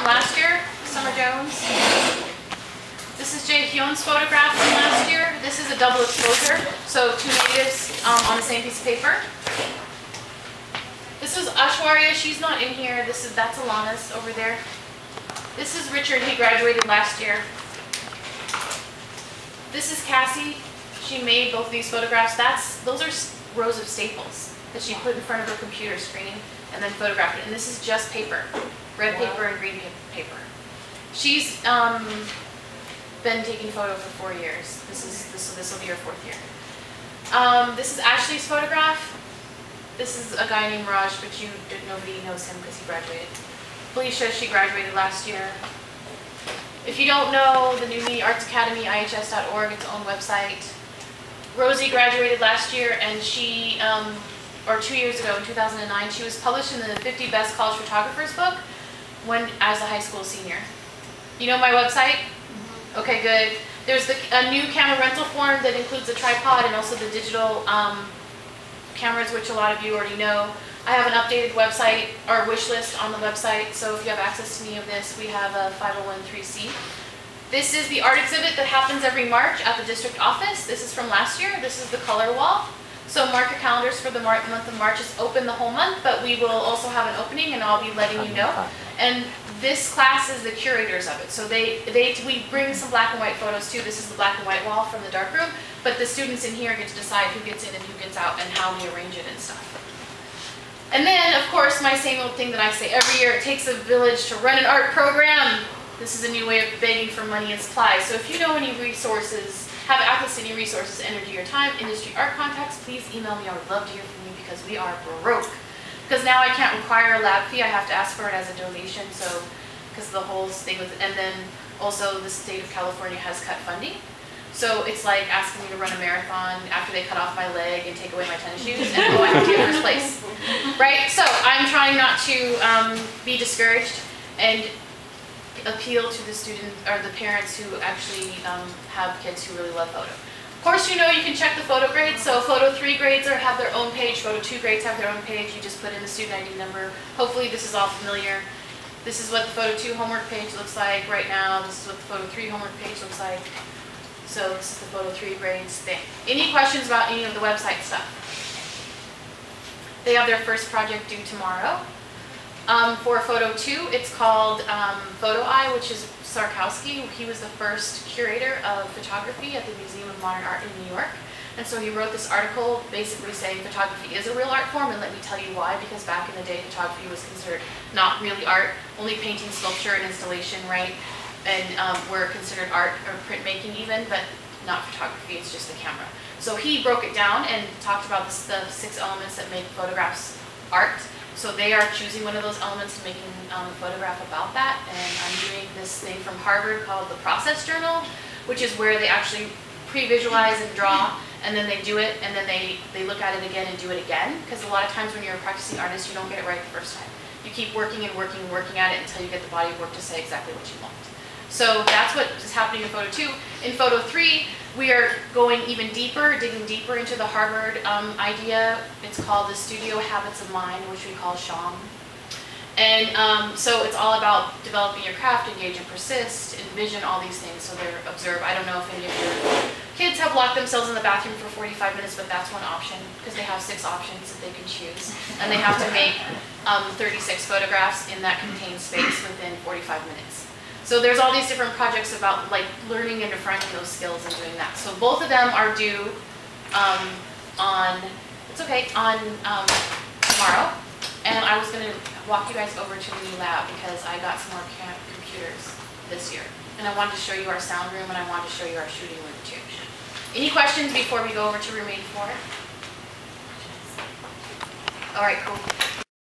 from last year, Summer Jones. This is Jae Hyun's photograph from last year. This is a double exposure, so two negatives on the same piece of paper. This is Ashwarya. She's not in here. That's Alana's over there. This is Richard. He graduated last year. This is Cassie. She made both of these photographs. Those are rows of staples that she put in front of her computer screen and then photographed it. And this is just paper, red paper and green paper. She's been taking photo for 4 years. This will be her 4th year. This is Ashley's photograph. This is a guy named Raj, but nobody knows him because he graduated. Felicia, she graduated last year. If you don't know, the New Media Arts Academy, ihs.org, its own website. Rosie graduated last year, and she, or 2 years ago, in 2009, she was published in the 50 Best College Photographers book as a high school senior. You know my website? Okay, good. There's a new camera rental form that includes a tripod and also the digital cameras, which a lot of you already know. I have an updated website or wish list on the website, so if you have access to any of this, we have a 501(c). This is the art exhibit that happens every March at the district office. This is from last year. This is the color wall. So mark your calendars for the month of March. It's open the whole month, but we will also have an opening, and I'll be letting you know. And this class is the curators of it. So we bring some black and white photos too. This is the black and white wall from the darkroom, but the students in here get to decide who gets in and who gets out and how we arrange it and stuff. And then, of course, my same old thing that I say every year, it takes a village to run an art program. This is a new way of begging for money and supplies. So if you know any resources, have access to any resources, energy, or time, industry art contacts, please email me. I would love to hear from you because we are broke. Because now I can't require a lab fee. I have to ask for it as a donation. So, because the whole thing with, and then also the state of California has cut funding. So it's like asking me to run a marathon after they cut off my leg and take away my tennis shoes, and I have to get first place, right? So I'm trying not to be discouraged and appeal to the student or the parents who actually have kids who really love photo. Of course, you know you can check the photo grades. So photo 3 grades have their own page. Photo 2 grades have their own page. You just put in the student ID number. Hopefully this is all familiar. This is what the photo 2 homework page looks like right now. This is what the photo 3 homework page looks like. So this is the photo 3 grades thing. Any questions about any of the website stuff? They have their first project due tomorrow. For photo 2, it's called Photo Eye, which is Sarkowski. He was the first curator of photography at the Museum of Modern Art in New York. And so he wrote this article basically saying photography is a real art form, and let me tell you why, because back in the day photography was considered not really art, only painting, sculpture, and installation, right? And were considered art or printmaking even, but not photography, it's just the camera. So he broke it down and talked about the 6 elements that make photographs art. So they are choosing one of those elements and making a photograph about that. And I'm doing this thing from Harvard called the Process Journal, which is where they actually pre-visualize and draw, and then they do it, and then they look at it again and do it again. Because a lot of times when you're a practicing artist, you don't get it right the first time. You keep working and working and working at it until you get the body of work to say exactly what you want. So that's what is happening in photo 2. In photo 3, we are going even deeper, digging deeper into the Harvard idea. It's called the Studio Habits of Mind, which we call SHAM. And so it's all about developing your craft, engage and persist, envision all these things. So they're observe. I don't know if any of your kids have locked themselves in the bathroom for 45 minutes, but that's one option because they have 6 options that they can choose. And they have to make 36 photographs in that contained space within 45 minutes. So there's all these different projects about like learning and defining those skills and doing that. So both of them are due on tomorrow. And I was going to walk you guys over to the new lab because I got some more computers this year. And I wanted to show you our sound room, and I wanted to show you our shooting room too. Any questions before we go over to room 84? All right, cool.